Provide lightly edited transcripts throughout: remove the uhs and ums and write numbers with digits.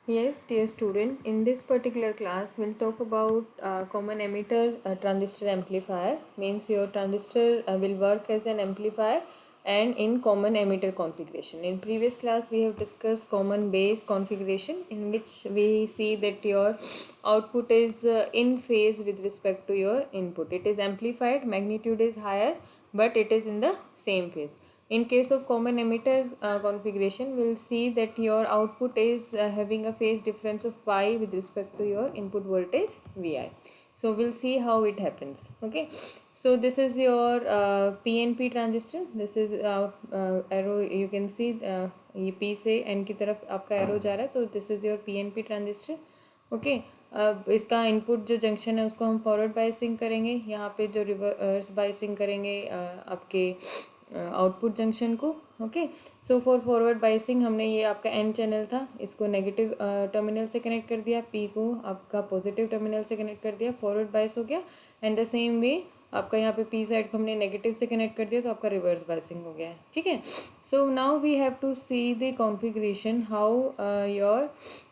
Yes, dear student, in this particular class, we'll talk about common emitter transistor amplifier. Means your transistor will work as an amplifier and in common emitter configuration. In previous class, we have discussed common base configuration, in which we see that your output is in phase with respect to your input. It is amplified, magnitude is higher, but it is in the same phase. In case of common emitter configuration, we'll see that your output is having a phase difference of pi with respect to your input voltage Vi. So we'll see how it happens. Okay. So this is your PNP transistor. This is arrow. You can see ये P से N की तरफ आपका arrow जा रहा है. तो this is your PNP transistor. Okay अब इसका इनपुट जो जंक्शन है उसको हम फॉरवर्ड बायसिंग करेंगे. यहाँ पे जो रिवर्स बायसिंग करेंगे आपके आउटपुट जंक्शन को. Okay so for forward biasing हमने ये आपका एन चैनल था, इसको नेगेटिव टर्मिनल से कनेक्ट कर दिया, पी को आपका पॉजिटिव टर्मिनल से कनेक्ट कर दिया, फॉरवर्ड बायस हो गया. एंड द सेम वे आपका यहाँ पे पी साइड को हमने नेगेटिव से कनेक्ट कर दिया तो आपका रिवर्स बायसिंग हो गया है. ठीक है. So now we have to see the configuration how your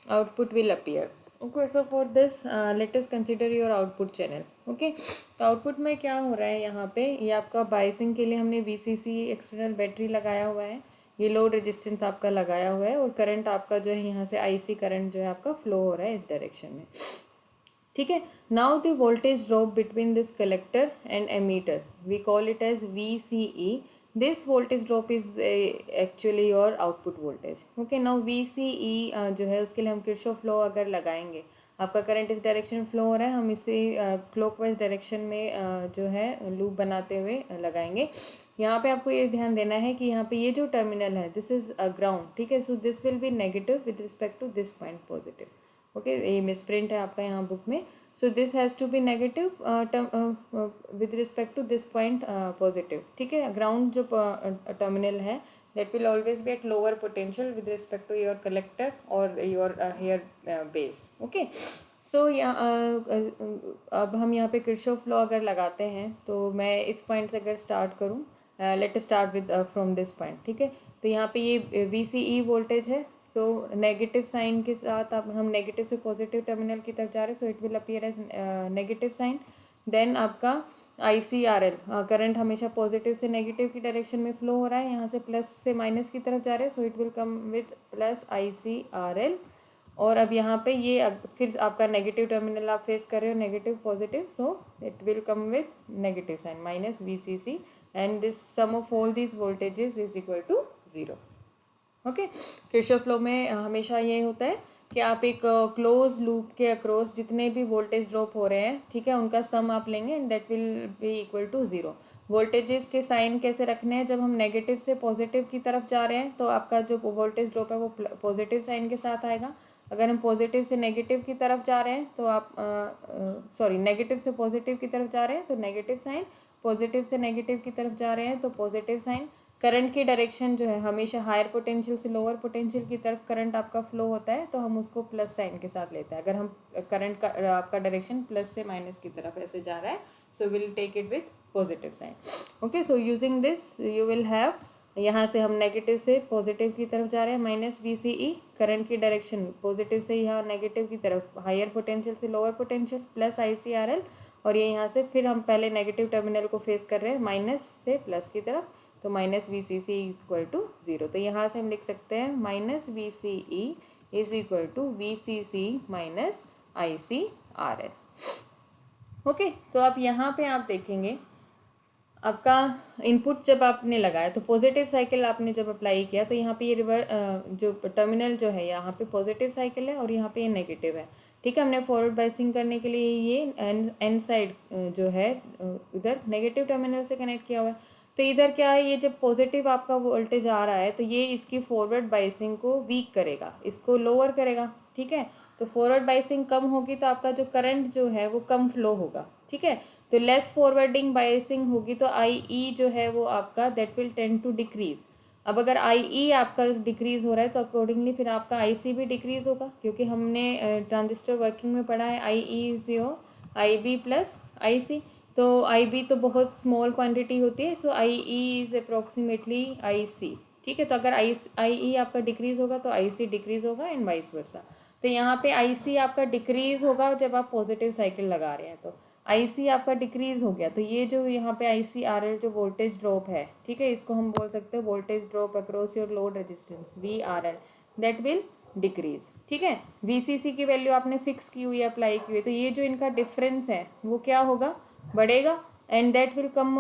output will appear. Okay so for this let us consider your output channel. Okay तो आउटपुट में क्या हो रहा है, यहाँ पे ये आपका बायसिंग के लिए हमने VCC एक्सटर्नल बैटरी लगाया हुआ है, ये लोड रेजिस्टेंस आपका लगाया हुआ है और करंट आपका जो है यहाँ से IC करंट जो है आपका फ्लो हो रहा है इस डायरेक्शन में. ठीक है. Now the voltage drop between this collector and emitter we call it as VCE. This voltage drop is actually your output voltage. Okay now VCE जो है उसके लिए हम किरचॉफ लॉ अगर लगाएंगे, आपका करंट इस डायरेक्शन में फ्लो हो रहा है, हम इसे क्लॉकवाइज डायरेक्शन में जो है लूप बनाते हुए लगाएंगे. यहाँ पे आपको ये ध्यान देना है कि यहाँ पे ये जो टर्मिनल है दिस इज ग्राउंड. ठीक है. So this will be negative with respect to this point positive. Okay ये मिसप्रिंट है आपका यहाँ बुक में. So this has to be negative with respect to this point positive. ठीक है. ग्राउंड जो टर्मिनल है that will always be at lower potential with respect to your collector or your here base. Okay so अब हम यहाँ पे Kirchhoff law अगर लगाते हैं तो मैं इस पॉइंट से अगर स्टार्ट करूँ, let start with from this point. ठीक है. तो यहाँ पे ये VCE वोल्टेज है. सो नेगेटिव साइन के साथ अब हम नेगेटिव से पॉजिटिव टर्मिनल की तरफ जा रहे हैं, so it will appear as negative sign. Then आपका ICRL करंट हमेशा पॉजिटिव से नेगेटिव की डायरेक्शन में फ्लो हो रहा है, यहाँ से प्लस से माइनस की तरफ जा रहे हैं, so it will come with plus ICRL. और अब यहाँ पे ये फिर आपका नेगेटिव टर्मिनल आप फेस कर रहे हो, negative positive, so it will come with negative sign minus VCC and this sum of all these voltages is equal to 0. Okay Kirchhoff law में हमेशा ये होता है कि आप एक क्लोज लूप के अक्रॉस जितने भी वोल्टेज ड्रॉप हो रहे हैं, ठीक है, उनका सम आप लेंगे and that will be equal to 0. Voltages के साइन कैसे रखने हैं, जब हम नेगेटिव से पॉजिटिव की तरफ जा रहे हैं तो आपका जो वोल्टेज ड्रॉप है वो पॉजिटिव साइन के साथ आएगा. अगर हम पॉजिटिव से नेगेटिव की तरफ जा रहे हैं तो आप सॉरी नेगेटिव से पॉजिटिव की तरफ जा रहे हैं तो नेगेटिव साइन, पॉजिटिव से नेगेटिव की तरफ जा रहे हैं तो पॉजिटिव साइन. करंट की डायरेक्शन जो है हमेशा हायर पोटेंशियल से लोअर पोटेंशियल की तरफ करंट आपका फ्लो होता है तो हम उसको प्लस साइन के साथ लेते हैं. अगर हम करंट का आपका डायरेक्शन प्लस से माइनस की तरफ ऐसे जा रहा है, so will take it with positive sign. Okay so using this you will have, यहाँ से हम नेगेटिव से पॉजिटिव की तरफ जा रहे हैं माइनस VCE, करंट की डायरेक्शन पॉजिटिव से यहाँ नेगेटिव की तरफ हायर पोटेंशियल से लोअर पोटेंशियल प्लस ICRL. और ये यहाँ से फिर हम पहले नेगेटिव टर्मिनल को फेस कर रहे हैं माइनस से प्लस की तरफ, तो माइनस VCC इक्वल टू 0. तो यहाँ से हम लिख सकते हैं minus VCE is equal to VCC minus ICRL. Okay तो अब यहाँ पे आप देखेंगे आपका इनपुट जब आपने लगाया तो पॉजिटिव साइकिल आपने जब अप्लाई किया तो यहाँ पे ये जो टर्मिनल जो है यहाँ पे पॉजिटिव साइकिल है और यहाँ पे ये नेगेटिव है. ठीक है. हमने फॉरवर्ड बायसिंग करने के लिए ये एन साइड जो है इधर नेगेटिव टर्मिनल से कनेक्ट किया हुआ है. तो इधर क्या है, ये जब पॉजिटिव आपका वोल्टेज आ रहा है तो ये इसकी फॉरवर्ड बायसिंग को वीक करेगा, इसको लोअर करेगा. ठीक है. तो फॉरवर्ड बायसिंग कम होगी तो आपका जो करंट जो है वो कम फ्लो होगा. ठीक है. तो लेस फॉरवर्डिंग बायसिंग होगी तो IE जो है वो आपका that will tend to decrease. अब अगर IE आपका डिक्रीज हो रहा है तो अकॉर्डिंगली फिर आपका IC भी डिक्रीज होगा, क्योंकि हमने ट्रांजिस्टर वर्किंग में पढ़ा है IE is your IB plus IC. तो IB तो बहुत स्मॉल क्वांटिटी होती है, सो IE इज अप्रोक्सीमेटली IC. ठीक है. तो अगर IE आपका डिक्रीज होगा तो IC डिक्रीज होगा एंड वाइस वर्सा. तो यहाँ पे IC आपका डिक्रीज होगा जब आप पॉजिटिव साइकिल लगा रहे हैं, तो IC आपका डिक्रीज हो गया, तो ये जो यहाँ पे ICRL जो वोल्टेज ड्रॉप है, ठीक है, इसको हम बोल सकते हैं voltage drop across your load resistance VRL, that will decrease. ठीक है, VCC की वैल्यू आपने फिक्स की हुई है, अप्लाई की हुई है, तो ये जो इनका डिफरेंस है वो क्या होगा, बढ़ेगा, and that will come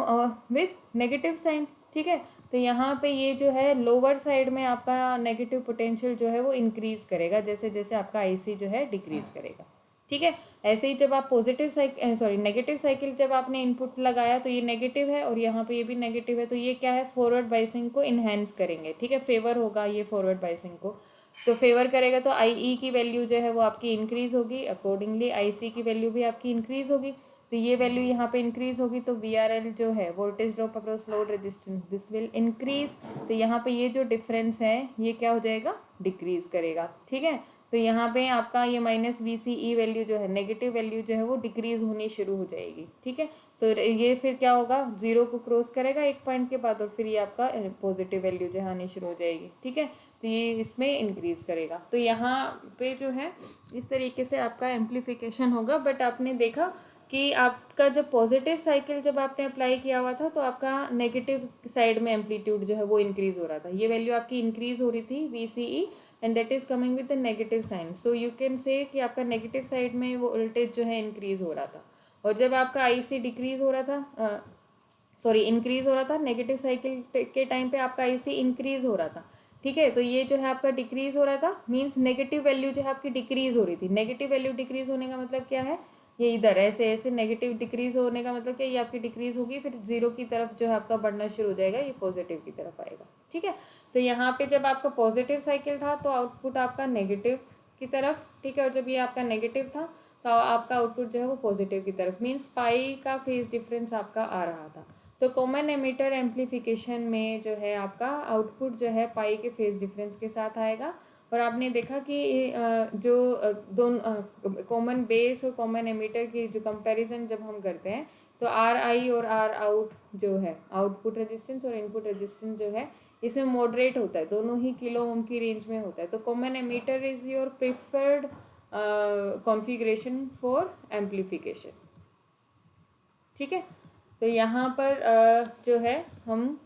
with negative sign. ठीक है, तो यहाँ पे ये जो है लोअर साइड में आपका नेगेटिव पोटेंशियल जो है वो इंक्रीज करेगा जैसे जैसे आपका IC जो है डिक्रीज करेगा। ठीक है, ऐसे ही जब आप पॉजिटिव साइकिल नेगेटिव साइकिल जब आपने इनपुट लगाया तो ये नेगेटिव है और यहाँ पे ये भी नेगेटिव है, तो ये क्या है, फॉरवर्ड बाइसिंग को इन्हेंस करेंगे। ठीक है, फेवर होगा ये फॉरवर्ड बाइसिंग को, तो फेवर करेगा, तो IE की वैल्यू जो है वो आपकी इंक्रीज होगी, अकॉर्डिंगली IC की वैल्यू भी आपकी इंक्रीज होगी, तो ये वैल्यू यहाँ पे इंक्रीज होगी, तो VRL जो है voltage drop across load resistance this will increase, तो यहाँ पे ये जो डिफरेंस है ये क्या हो जाएगा, डिक्रीज करेगा। ठीक है, तो यहाँ पे आपका ये -VCE वैल्यू जो है, नेगेटिव वैल्यू जो है वो डिक्रीज होनी शुरू हो जाएगी। ठीक है, तो ये फिर क्या होगा, जीरो को क्रॉस करेगा एक पॉइंट के बाद, और फिर ये आपका पॉजिटिव वैल्यू जो है आनी शुरू हो जाएगी। ठीक है, तो ये इसमें इंक्रीज करेगा, तो यहाँ पे जो है इस तरीके से आपका एम्प्लीफिकेशन होगा। बट आपने देखा कि आपका जब पॉजिटिव साइकिल जब आपने अप्लाई किया हुआ था तो आपका नेगेटिव साइड में एम्पलीट्यूड जो है वो इंक्रीज हो रहा था, ये वैल्यू आपकी इंक्रीज हो रही थी VCE, and that is coming with the negative sign, so you can say कि आपका नेगेटिव साइड में वो वोल्टेज जो है इंक्रीज हो रहा था, और जब आपका IC डिक्रीज हो रहा था, इंक्रीज हो रहा था, नेगेटिव साइकिल के टाइम पे आपका IC इंक्रीज हो रहा था। ठीक है, तो ये जो है आपका डिक्रीज हो रहा था, मीन्स नेगेटिव वैल्यू जो है आपकी डिक्रीज हो रही थी। नेगेटिव वैल्यू डिक्रीज होने का मतलब क्या है, ये इधर ऐसे ऐसे नेगेटिव डिक्रीज होने का मतलब क्या, ये आपकी डिक्रीज होगी, फिर जीरो की तरफ जो है आपका बढ़ना शुरू हो जाएगा, ये पॉजिटिव की तरफ आएगा। ठीक है, तो यहाँ पे जब आपका पॉजिटिव साइकिल था तो आउटपुट आपका नेगेटिव की तरफ, ठीक है, और जब ये आपका नेगेटिव था तो आपका आउटपुट जो है वो पॉजिटिव की तरफ, मीन्स पाई का फेज डिफरेंस आपका आ रहा था। तो कॉमन एमिटर एम्प्लीफिकेशन में जो है आपका आउटपुट जो है पाई के फेज डिफरेंस के साथ आएगा, और आपने देखा कि जो दोनों कॉमन बेस और कॉमन एमिटर की जो कंपैरिजन जब हम करते हैं तो RI और R आउट जो है, आउटपुट रेजिस्टेंस और इनपुट रेजिस्टेंस जो है इसमें मॉडरेट होता है, दोनों ही किलो ओम की रेंज में होता है, तो common emitter is your preferred configuration for amplification. ठीक है, तो यहाँ पर जो है हम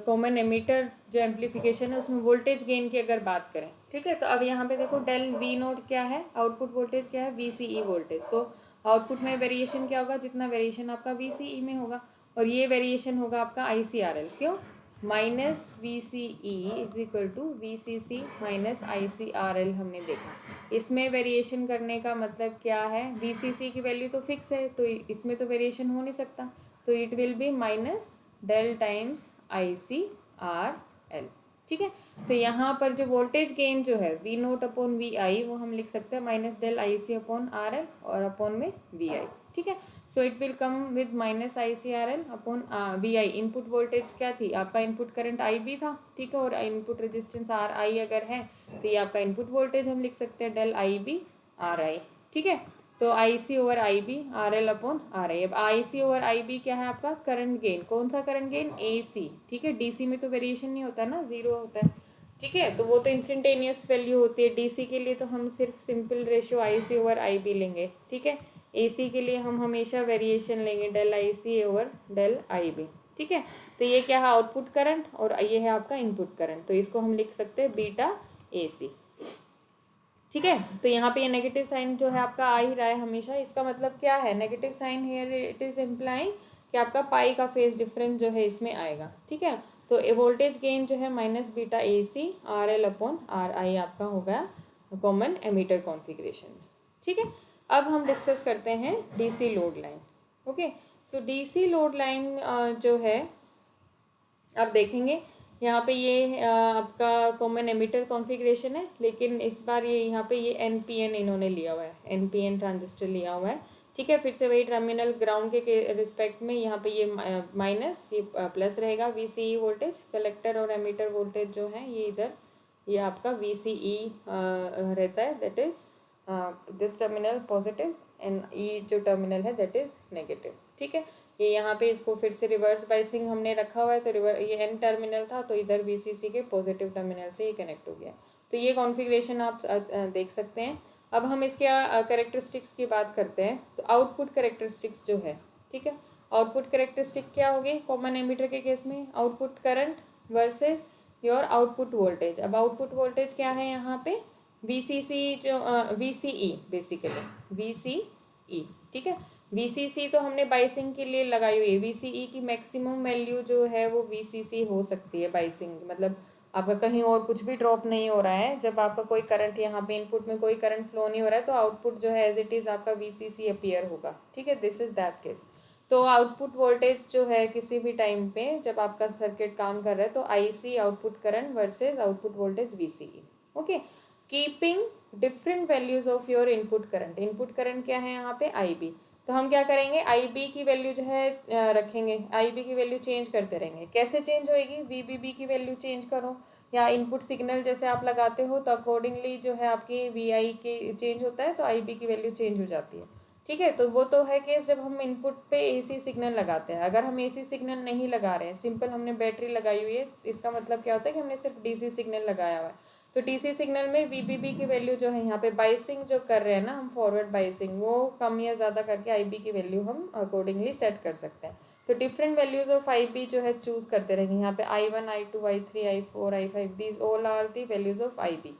कॉमन एमिटर जो एम्प्लीफिकेशन है उसमें वोल्टेज गेन की अगर बात करें, ठीक है, तो अब यहाँ पे देखो डेल V0 क्या है, आउटपुट वोल्टेज क्या है, VCE वोल्टेज, तो आउटपुट में वेरिएशन क्या होगा, जितना वेरिएशन आपका VCE में होगा, और ये वेरिएशन होगा आपका ICRL, क्यों, -VCE is equal to VCC minus ICRL हमने देखा। इसमें वेरिएशन करने का मतलब क्या है, VCC की वैल्यू तो फिक्स है तो इसमें तो वेरिएशन हो नहीं सकता, तो it will be minus del times ICRL। ठीक है, तो यहाँ पर जो वोल्टेज गेन जो है V0 अपॉन VI वो हम लिख सकते हैं -del IC अपॉन RL और अपॉन में VI। ठीक है, सो it will come with -ICRL upon VI। Input voltage क्या थी, आपका इनपुट करंट IB था, ठीक है, और इनपुट रेजिस्टेंस RI अगर है तो ये आपका इनपुट वोल्टेज हम लिख सकते हैं del IB RI। ठीक है, तो IC over IB RL upon RI। अब IC ओवर IB क्या है आपका करंट गेन, कौन सा करंट गेन, AC। ठीक है, DC में तो वेरिएशन नहीं होता ना, जीरो होता है। ठीक है, तो वो तो इंस्टेंटेनियस वैल्यू होती है, DC के लिए तो हम सिर्फ simple ratio IC over IB लेंगे। ठीक है, AC के लिए हम हमेशा वेरिएशन लेंगे del IC over del IB। ठीक है, तो ये क्या है आउटपुट करंट और ये है आपका इनपुट करंट, तो इसको हम लिख सकते हैं बीटा AC। ठीक है, तो यहाँ पे ये नेगेटिव साइन जो है आपका आ ही रहा है हमेशा, इसका मतलब क्या है, negative sign here it is implying कि आपका पाई का फेज डिफरेंस जो है इसमें आएगा। ठीक है, तो वोल्टेज गेन जो है -βAC RL अपॉन RI आपका हो गया कॉमन एमीटर कॉन्फ़िगरेशन में। ठीक है, अब हम डिस्कस करते हैं DC लोड लाइन। ओके, सो DC लोड लाइन जो है आप देखेंगे यहाँ पे ये आपका कॉमन एमिटर कॉन्फ़िगरेशन है, लेकिन इस बार ये यहाँ पे ये NPN इन्होंने लिया हुआ है, NPN ट्रांजिस्टर लिया हुआ है। ठीक है, फिर से वही टर्मिनल ग्राउंड के रिस्पेक्ट में यहाँ पे ये माइनस ये प्लस रहेगा VCE वोल्टेज, कलेक्टर और एमिटर वोल्टेज जो है ये इधर ये आपका VCE रहता है, that is this terminal positive and E जो टर्मिनल है दैट इज नेगेटिव। ठीक है, ये यहाँ पे इसको फिर से रिवर्स बाइसिंग हमने रखा हुआ है, तो ये N टर्मिनल था तो इधर VCC के पॉजिटिव टर्मिनल से ये कनेक्ट हो गया। तो ये कॉन्फ़िगरेशन आप देख सकते हैं। अब हम इसके कैरेक्टरिस्टिक्स की बात करते हैं। तो आउटपुट कैरेक्टरिस्टिक्स जो है, ठीक है, आउटपुट कैरेक्टरिस्टिक क्या होगी कॉमन एमिटर के केस में? Output current versus your output voltage. अब आउटपुट वोल्टेज क्या है यहाँ पे? वीसीसी जो वीसीई बेसिकली वीसीई, ठीक है। वीसीसी तो हमने बाइसिंग के लिए लगाई हुई है। वीसीई की मैक्सिमम वैल्यू जो है वो वीसीसी हो सकती है बाइसिंग, मतलब आपका कहीं और कुछ भी ड्रॉप नहीं हो रहा है, जब आपका कोई करंट यहाँ पे इनपुट में कोई करंट फ्लो नहीं हो रहा है तो आउटपुट जो है एज इट इज़ आपका वीसीसी अपीयर होगा, ठीक है। This is that case. तो आउटपुट वोल्टेज जो है किसी भी टाइम पे जब आपका सर्किट काम कर रहा है तो IC output current versus output voltage VCE, okay. Keeping different values of your input current. Input current क्या है यहाँ पे? आईबी। तो हम क्या करेंगे? आईबी की वैल्यू जो है रखेंगे, आईबी की वैल्यू चेंज करते रहेंगे। कैसे चेंज होएगी? वीबीबी की वैल्यू चेंज करो या इनपुट सिग्नल जैसे आप लगाते हो तो अकॉर्डिंगली जो है आपकी वीआई के चेंज होता है तो आईबी की वैल्यू चेंज हो जाती है, ठीक है। तो वो तो है कि जब हम इनपुट पे एसी सिग्नल लगाते हैं। अगर हम एसी सिग्नल नहीं लगा रहे हैं, सिंपल हमने बैटरी लगाई हुई है, इसका मतलब क्या होता है कि हमने सिर्फ डीसी सिग्नल लगाया हुआ है। तो डीसी सिग्नल में वीबीबी की वैल्यू जो है यहाँ पे बाइसिंग जो कर रहे हैं ना हम, फॉरवर्ड बाइसिंग, वो कम या ज़्यादा करके आईबी की वैल्यू हम अकॉर्डिंगली सेट कर सकते हैं। तो डिफरेंट वैल्यूज ऑफ आईबी जो है चूज करते रहेंगे। यहाँ पे I1 I2 I3 I4 I5 these all are the values of IB,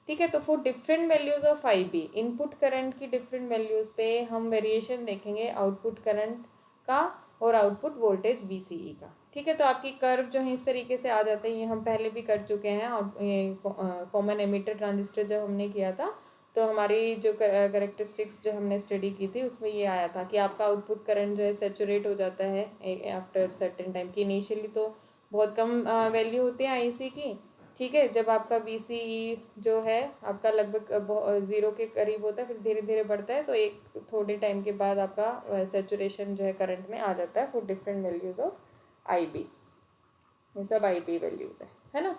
ठीक है। तो for different values of IB, input current की डिफरेंट वैल्यूज पे हम वेरिएशन देखेंगे आउटपुट करंट का और आउटपुट वोल्टेज वीसीई का, ठीक है। तो आपकी कर्व जो है इस तरीके से आ जाते हैं। ये हम पहले भी कर चुके हैं और ये कॉमन एमिटर ट्रांजिस्टर जब हमने किया था तो हमारी जो करेक्टरिस्टिक्स जो हमने स्टडी की थी उसमें ये आया था कि आपका आउटपुट करंट जो है सेचुरेट हो जाता है आफ्टर सर्टेन टाइम की। इनिशियली तो बहुत कम वैल्यू होती है आईसी की, ठीक है। जब आपका वीसीई जो है आपका लगभग ज़ीरो के करीब होता है, फिर धीरे धीरे बढ़ता है, तो एक थोड़े टाइम के बाद आपका सेचुरेशन जो है करंट में आ जाता है for different values of IB. ये सब आईबी वैल्यूज़ है ना।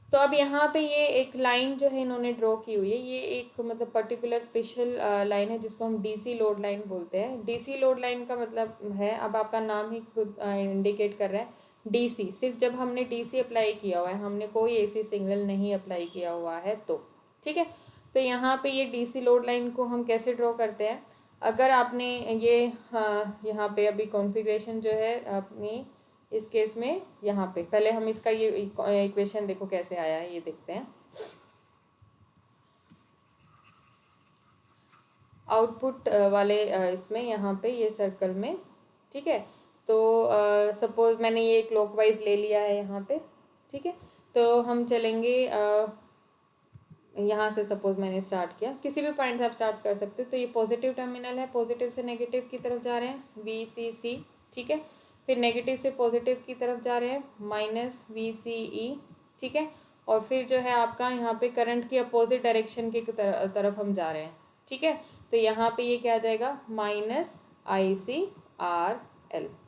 तो अब यहाँ पे ये एक लाइन जो है इन्होंने ड्रॉ की हुई है, ये एक मतलब पर्टिकुलर स्पेशल लाइन है जिसको हम डीसी लोड लाइन बोलते हैं। डीसी लोड लाइन का मतलब है, अब आपका नाम ही खुद इंडिकेट कर रहा है डीसी, सिर्फ जब हमने डीसी अप्लाई किया हुआ है, हमने कोई एसी सिग्नल नहीं अप्लाई किया हुआ है तो, ठीक है। तो यहाँ पे ये डीसी लोड लाइन को हम कैसे ड्रॉ करते हैं? अगर आपने ये यहाँ पे अभी कॉन्फ़िगरेशन जो है अपनी इस केस में, यहाँ पे पहले हम इसका ये इक्वेशन देखो कैसे आया है, ये देखते हैं। आउटपुट वाले इसमें यहाँ पे ये सर्कल में, ठीक है। तो सपोज मैंने ये क्लॉकवाइज ले लिया है यहाँ पे, ठीक है। तो हम चलेंगे यहाँ से, सपोज मैंने स्टार्ट किया, किसी भी पॉइंट से आप स्टार्ट कर सकते हो। तो ये पॉजिटिव टर्मिनल है, पॉजिटिव से नेगेटिव की तरफ जा रहे हैं VCC, ठीक है। फिर नेगेटिव से पॉजिटिव की तरफ जा रहे हैं -VCE, ठीक है। और फिर जो है आपका यहाँ पे करंट की अपोजिट डायरेक्शन की तरफ हम जा रहे हैं, ठीक है। तो यहाँ पे ये क्या आ जाएगा? -ICRL,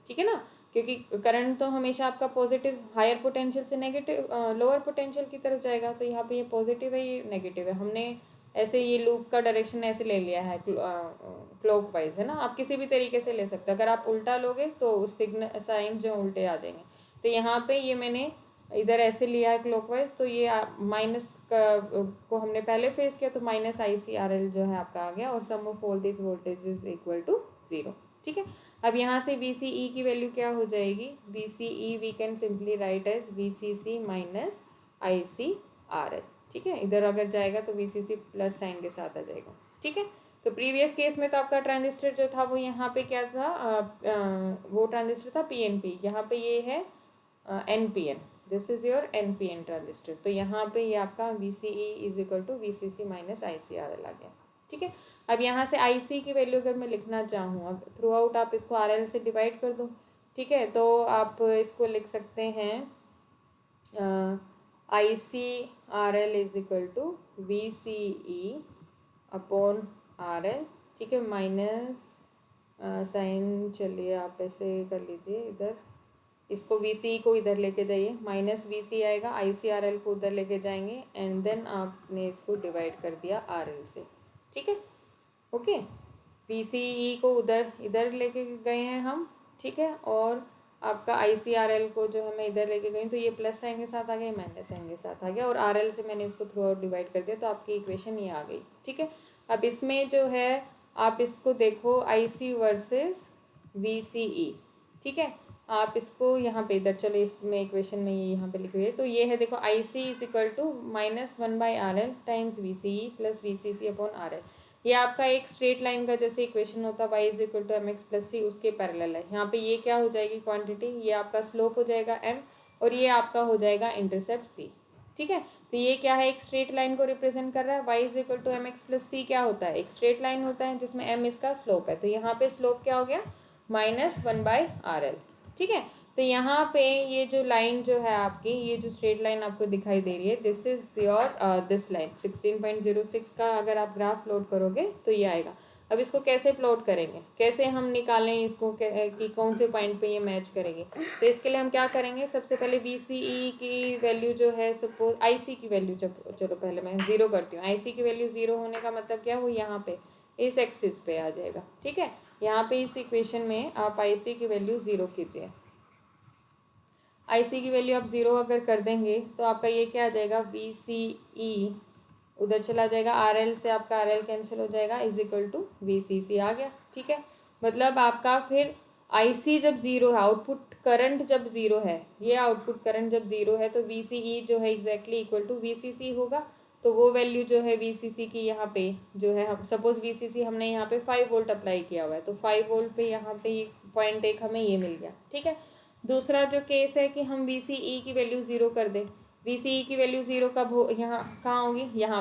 ठीक है ना, क्योंकि करंट तो हमेशा आपका पॉजिटिव हायर पोटेंशियल से नेगेटिव लोअर पोटेंशियल की तरफ जाएगा। तो यहाँ पे ये पॉजिटिव है, ये नेगेटिव है। हमने ऐसे ये लूप का डायरेक्शन ऐसे ले लिया है क्लॉकवाइज, है ना। आप किसी भी तरीके से ले सकते हो। अगर आप उल्टा लोगे तो सिग्नल साइंस जो उल्टे आ जाएंगे। तो यहाँ पे ये मैंने इधर ऐसे लिया है क्लॉकवाइज, तो ये माइनस को हमने पहले फेस किया तो -ICRL जो है आपका आ गया, और sum of all this voltage is equal to 0, ठीक है। अब यहाँ से VCE की वैल्यू क्या हो जाएगी? VCE we can simply write as VCC minus ICRL, ठीक है। इधर अगर जाएगा तो VCC प्लस साइन के साथ आ जाएगा, ठीक है। तो प्रीवियस केस में तो आपका ट्रांजिस्टर जो था वो यहाँ पे क्या था? वो ट्रांजिस्टर था PNP, यहाँ पे ये है NPN। This is your NPN transistor. तो यहाँ पे ये आपका VCE is equal to VCC minus ICRL आ गया, ठीक है। अब यहाँ से IC की वैल्यू अगर मैं लिखना चाहूँ, अब थ्रू आउट आप इसको RL से डिवाइड कर दो, ठीक है। तो आप इसको लिख सकते हैं ICRL is equal to VCE upon RL, ठीक है। माइनस साइन, चलिए आप ऐसे कर लीजिए, इधर इसको VCE को इधर लेके जाइए, -VC आएगा, ICRL को उधर लेके जाएंगे, एंड देन आपने इसको डिवाइड कर दिया RL से, ठीक है, ओके। VCE को उधर इधर लेके गए हैं हम, ठीक है। और आपका ICRL को जो है मैं इधर लेके गई तो ये प्लस साइन के साथ आ गया, माइनस साइन के साथ आ गया, और RL से मैंने इसको थ्रू आउट डिवाइड कर दिया, तो आपकी इक्वेशन ये आ गई। ठीक है, अब इसमें जो है आप इसको देखो IC वर्सेस VCE। ठीक है, आप इसको यहाँ पे इधर चलो इसमें इक्वेशन में ये यहाँ पे लिखे हुए है, तो ये है देखो IC is equal to -1/RL times VCE plus VCC upon RL। ये आपका एक स्ट्रेट लाइन का जैसे इक्वेशन होता है y is equal to mx plus c, उसके पैरेलल है। यहाँ पे ये क्या हो जाएगी क्वांटिटी, ये आपका स्लोप हो जाएगा m, और ये आपका हो जाएगा इंटरसेप्ट c। ठीक है, तो ये क्या है, एक स्ट्रेट लाइन को रिप्रेजेंट कर रहा है। y is equal to mx plus c क्या होता है, एक स्ट्रेट लाइन होता है जिसमें m इसका स्लोप है, तो यहाँ पे स्लोप क्या हो गया -1/RL। ठीक है, तो यहाँ पे ये जो लाइन जो है आपकी, ये जो स्ट्रेट लाइन आपको दिखाई दे रही है, this is your this line 16.06 का अगर आप ग्राफ प्लॉट करोगे तो ये आएगा। अब इसको कैसे प्लॉट करेंगे, कैसे हम निकालें इसको कि कौन से पॉइंट पे ये मैच करेगी, तो इसके लिए हम क्या करेंगे, सबसे पहले VCE की वैल्यू जो है, सपोज IC की वैल्यू, चलो पहले मैं 0 करती हूँ। IC की वैल्यू 0 होने का मतलब क्या है, वो यहाँ पे इस एक्सिस पे आ जाएगा। ठीक है, यहाँ पे इस इक्वेशन में आप IC की वैल्यू 0 कीजिए। IC की वैल्यू आप 0 अगर कर देंगे तो आपका ये क्या आ जाएगा, VCE उधर चला जाएगा, RL से आपका RL कैंसिल हो जाएगा, इज इक्वल टू VCC आ गया। ठीक है, मतलब आपका फिर IC जब 0 है, आउटपुट करंट जब 0 है, ये आउटपुट करंट जब 0 है, तो VCE जो है एग्जैक्टली इक्वल टू VCC होगा। तो वो वैल्यू जो है VCC की यहाँ पे जो है, हम सपोज VCC हमने यहाँ पे 5 वोल्ट अप्लाई किया हुआ है, तो 5 वोल्ट पे यहाँ पे 0.1 हमें ये मिल गया। ठीक है, दूसरा जो केस है कि हम VCE की वैल्यू 0 कर दें। VCE की वैल्यू 0 कब हो, यहाँ कहाँ होगी, यहाँ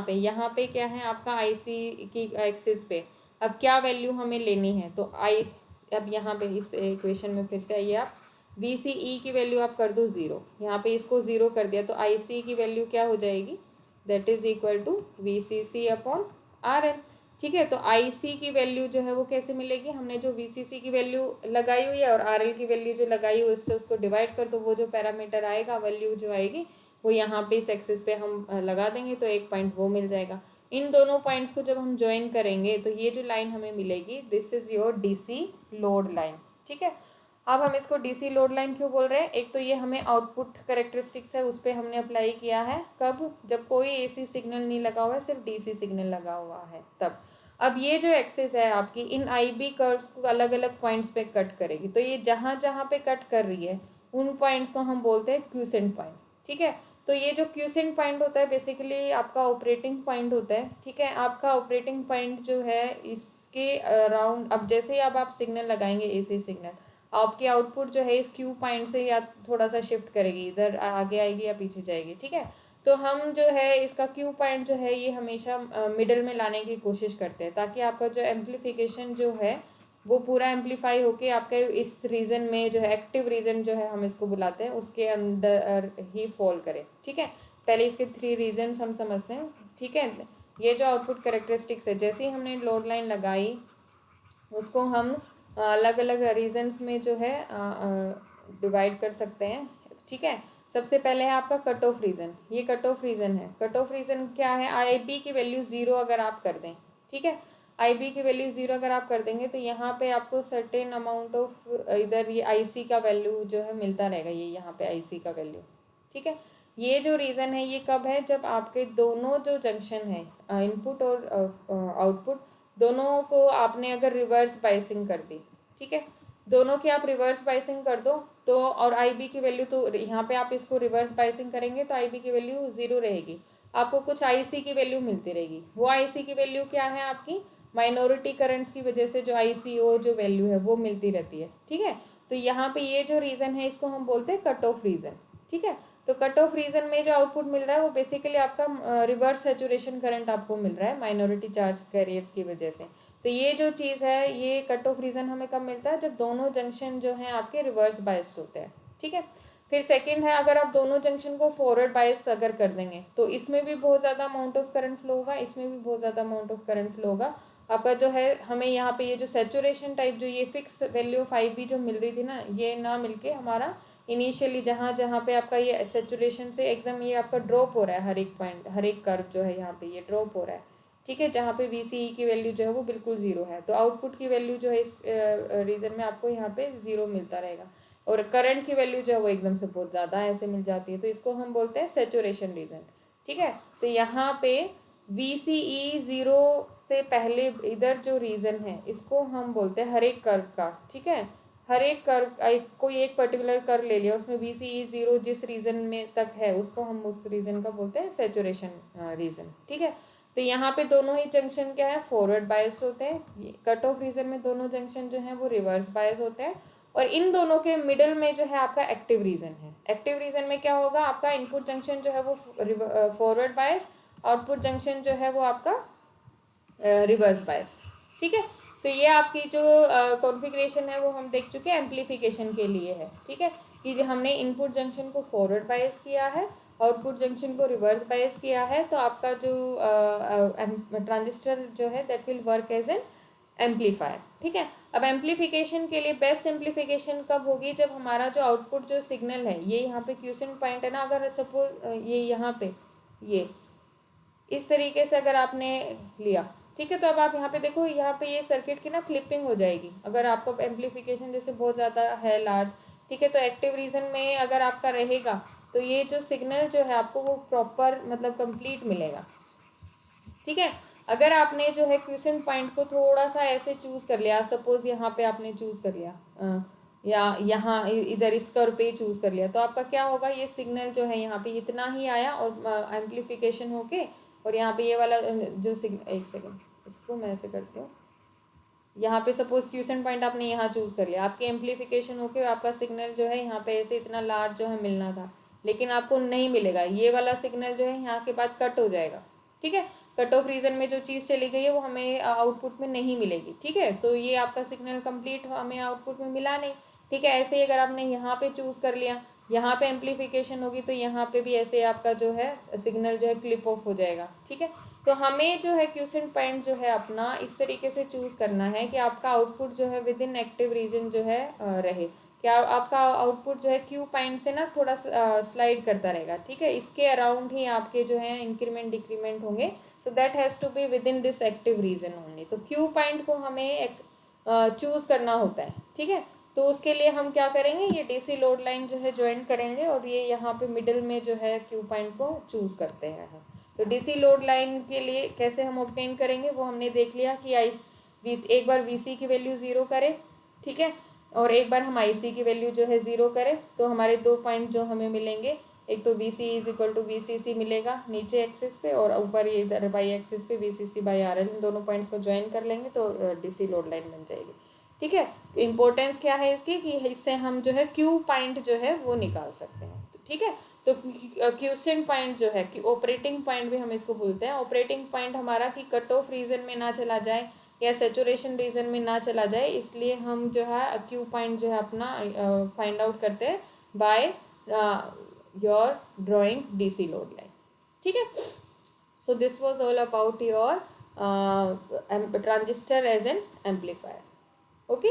पे क्या है आपका IC की एक्सिस पे। अब क्या वैल्यू हमें लेनी है, तो अब यहाँ पे इस इक्वेशन में फिर से आइए आप, VCE की वैल्यू आप कर दो 0, यहाँ पे इसको 0 कर दिया, तो IC की वैल्यू क्या हो जाएगी, that is equal to VCC upon RL। ठीक है, तो IC की वैल्यू जो है वो कैसे मिलेगी, हमने जो VCC की वैल्यू लगाई हुई है और RL की वैल्यू जो लगाई हुई है उससे उसको डिवाइड कर दो, वो जो पैरामीटर आएगा, वैल्यू जो आएगी वो यहाँ पे इस एक्सिस पे हम लगा देंगे, तो एक पॉइंट वो मिल जाएगा। इन दोनों पॉइंट्स को जब हम ज्वाइन करेंगे तो ये जो लाइन हमें मिलेगी, this is your DC load line. ठीक है, अब हम इसको DC लोड लाइन क्यों बोल रहे हैं, एक तो ये हमें आउटपुट करेक्टरिस्टिक्स है उस पर हमने अप्लाई किया है, कब, जब कोई AC सिग्नल नहीं लगा हुआ है, सिर्फ DC सिग्नल लगा हुआ है तब। अब ये जो एक्सिस है आपकी, इन IB कर्व्स को अलग अलग पॉइंट्स पे कट करेगी, तो ये जहाँ जहाँ पे कट कर रही है उन पॉइंट्स को हम बोलते हैं क्यूसेंट पॉइंट। ठीक है, तो ये जो क्यूसेंट पॉइंट होता है बेसिकली आपका ऑपरेटिंग पॉइंट होता है। ठीक है, आपका ऑपरेटिंग पॉइंट जो है इसके अराउंड, अब जैसे ही अब आप सिग्नल लगाएंगे AC सिग्नल, आपकी आउटपुट जो है इस क्यू पॉइंट से या थोड़ा सा शिफ्ट करेगी, इधर आगे आएगी या पीछे जाएगी। ठीक है, तो हम जो है इसका क्यू पॉइंट जो है ये हमेशा मिडल में लाने की कोशिश करते हैं, ताकि आपका जो एम्पलीफिकेशन जो है वो पूरा एम्पलीफाई होके आपके इस रीजन में जो है, एक्टिव रीजन जो है हम इसको बुलाते हैं, उसके अंदर ही फॉल करे। ठीक है, पहले इसके 3 रीजन्स हम समझते हैं। ठीक है, ये जो आउटपुट कैरेक्टरिस्टिक्स है, जैसे ही हमने लोड लाइन लगाई उसको हम अलग अलग रीजन्स में जो है डिवाइड कर सकते हैं। ठीक है, सबसे पहले है आपका कट ऑफ रीजन, ये कट ऑफ रीजन है। कट ऑफ रीजन क्या है, IB की वैल्यू 0 अगर आप कर दें, ठीक है, IB की वैल्यू 0 अगर आप कर देंगे तो यहाँ पे आपको सर्टेन अमाउंट ऑफ इधर ये IC का वैल्यू जो है मिलता रहेगा, ये यहाँ पे IC का वैल्यू। ठीक है, ये जो रीज़न है ये कब है, जब आपके दोनों जो जंक्शन है इनपुट और आउटपुट दोनों को आपने अगर रिवर्स बाइसिंग कर दी। ठीक है, दोनों की आप रिवर्स बाइसिंग कर दो तो, और IB की वैल्यू, तो यहाँ पे आप इसको रिवर्स बाइसिंग करेंगे तो IB की वैल्यू 0 रहेगी, आपको कुछ IC की वैल्यू मिलती रहेगी। वो IC की वैल्यू क्या है आपकी, माइनॉरिटी करंट्स की वजह से जो ICO जो वैल्यू है वो मिलती रहती है। ठीक है, तो यहाँ पे ये जो रीज़न है इसको हम बोलते हैं कट ऑफ रीज़न। ठीक है, तो कट ऑफ रीजन में जो आउटपुट मिल रहा है वो बेसिकली आपका रिवर्स सेचुरेशन करंट आपको मिल रहा है माइनॉरिटी चार्ज कैरियर्स की वजह से। तो ये जो चीज़ है, ये कट ऑफ रीजन हमें कब मिलता है, जब दोनों जंक्शन जो हैं आपके रिवर्स बायस्ड होते हैं। ठीक है, फिर सेकंड है, अगर आप दोनों जंक्शन को फॉरवर्ड बायस अगर कर देंगे तो इसमें भी बहुत ज़्यादा अमाउंट ऑफ करंट फ्लो होगा, इसमें भी बहुत ज़्यादा अमाउंट ऑफ करंट फ्लो होगा। आपका जो है हमें यहाँ पे ये जो सेचुरेशन टाइप जो ये फिक्स वैल्यू 5B जो मिल रही थी ना, ये ना मिलके हमारा इनिशियली जहाँ जहाँ पे आपका ये सेचुरेशन से एकदम ये आपका ड्रॉप हो रहा है, हर एक पॉइंट, हर एक कर्व जो है यहाँ पे ये ड्रॉप हो रहा है। ठीक है, जहाँ पे VCE की वैल्यू जो है वो बिल्कुल 0 है, तो आउटपुट की वैल्यू जो है इस रीजन में आपको यहाँ पे 0 मिलता रहेगा। और करंट की वैल्यू जो है वो एकदम से बहुत ज़्यादा ऐसे मिल जाती है, तो इसको हम बोलते हैं सेचुरेशन रीजन। ठीक है, तो यहाँ पे VCE 0 से पहले इधर जो रीजन है इसको हम बोलते हैं हर एक कर्व का। ठीक है, हर एक कर्व, कोई एक पर्टिकुलर कर्व ले लिया, उसमें VCE 0 जिस रीजन में तक है उसको हम उस रीजन का बोलते हैं सेचुरेशन रीजन। ठीक है, तो यहाँ पे दोनों ही जंक्शन क्या है, फॉरवर्ड बायस होते हैं। कट ऑफ रीजन में दोनों जंक्शन जो है वो रिवर्स बायस होते हैं, और इन दोनों के मिडल में जो है आपका एक्टिव रीजन है। एक्टिव रीजन में क्या होगा, आपका इनपुट जंक्शन जो है वो फॉरवर्ड बायस, आउटपुट जंक्शन जो है वो आपका रिवर्स बायस। ठीक है, तो ये आपकी जो कॉन्फ़िगरेशन है वो हम देख चुके हैं, एम्पलीफिकेशन के लिए है। ठीक है, कि हमने इनपुट जंक्शन को फॉरवर्ड बायस किया है, आउटपुट जंक्शन को रिवर्स बायस किया है, तो आपका जो ट्रांजिस्टर जो है that will work as an amplifier. ठीक है, अब एम्पलीफिकेशन के लिए बेस्ट एम्पलीफिकेशन कब होगी, जब हमारा जो आउटपुट जो सिग्नल है, ये यहाँ पे क्यूसेंट पॉइंट है ना, अगर सपोज ये यहाँ पे ये इस तरीके से अगर आपने लिया, ठीक है, तो अब आप यहाँ पे देखो, यहाँ पे ये सर्किट की ना क्लिपिंग हो जाएगी अगर आपका एम्पलीफिकेशन जैसे बहुत ज़्यादा है लार्ज। ठीक है, तो एक्टिव रीजन में अगर आपका रहेगा तो ये जो सिग्नल जो है आपको वो प्रॉपर मतलब कंप्लीट मिलेगा। ठीक है, अगर आपने जो है क्वेश्चन पॉइंट को थोड़ा सा ऐसे चूज कर लिया, सपोज यहाँ पे आपने चूज कर लिया या यहाँ इधर इस कर्व पे चूज कर लिया, तो आपका क्या होगा, ये सिग्नल जो है यहाँ पे इतना ही आया और एम्पलीफिकेशन होके, और यहाँ पे ये वाला जो सिग्नल, एक सेकेंड इसको मैं ऐसे करती हूँ, यहाँ पे सपोज क्वेश्चन पॉइंट आपने यहाँ चूज कर लिया, आपकी एम्पलीफिकेशन होके आपका सिग्नल जो है यहाँ पे ऐसे इतना लार्ज जो है मिलना था, लेकिन आपको नहीं मिलेगा, ये वाला सिग्नल जो है यहाँ के बाद कट हो जाएगा। ठीक है, कट ऑफ रीजन में जो चीज़ चली गई है वो हमें आउटपुट में नहीं मिलेगी। ठीक है, तो ये आपका सिग्नल कंप्लीट हमें आउटपुट में मिला नहीं। ठीक है, ऐसे ही अगर आपने यहाँ पे चूज़ कर लिया, यहाँ पे एम्पलीफिकेशन होगी, तो यहाँ पे भी ऐसे आपका जो है सिग्नल जो है क्लिप ऑफ हो जाएगा। ठीक है, तो हमें जो है क्वेश्चन पॉइंट जो है अपना इस तरीके से चूज़ करना है कि आपका आउटपुट जो है विद इन एक्टिव रीजन जो है रहे, क्या आपका आउटपुट जो है क्यू पॉइंट से ना थोड़ा स्लाइड करता रहेगा। ठीक है, इसके अराउंड ही आपके जो है इंक्रीमेंट डिक्रीमेंट होंगे, so that has to be within this active region only. तो क्यू पॉइंट को हमें चूज़ करना होता है। ठीक है, तो उसके लिए हम क्या करेंगे, ये डीसी लोड लाइन जो है ज्वाइन करेंगे, और ये यहाँ पे मिडिल में जो है क्यू पॉइंट को चूज़ करते हैं हम। तो डीसी लोड लाइन के लिए कैसे हम ऑब्टेन करेंगे वो हमने देख लिया कि एक बार वीसी की वैल्यू ज़ीरो करें, ठीक है, और एक बार हम आईसी की वैल्यू जो है ज़ीरो करें, तो हमारे दो पॉइंट जो हमें मिलेंगे, एक तो V C is equal to V C C मिलेगा नीचे एक्सिस पे, और ऊपर ये इधर बाई एक्सिस पे V C C by R L, इन दोनों पॉइंट्स को ज्वाइन कर लेंगे तो डीसी लोड लाइन बन जाएगी। ठीक है, तो इम्पोर्टेंस क्या है इसकी कि इससे हम जो है क्यू पॉइंट जो है वो निकाल सकते हैं। ठीक है, तो क्यूसेंट पॉइंट जो है कि ऑपरेटिंग पॉइंट भी हम इसको बोलते हैं, ऑपरेटिंग पॉइंट हमारा कि कट ऑफ रीजन में ना चला जाए या सेचुरेशन रीजन में ना चला जाए, इसलिए हम जो है क्यू पॉइंट जो है अपना फाइंड आउट करते हैं by your drawing DC load line. ठीक है, so this was all about your transistor as an amplifier. Okay.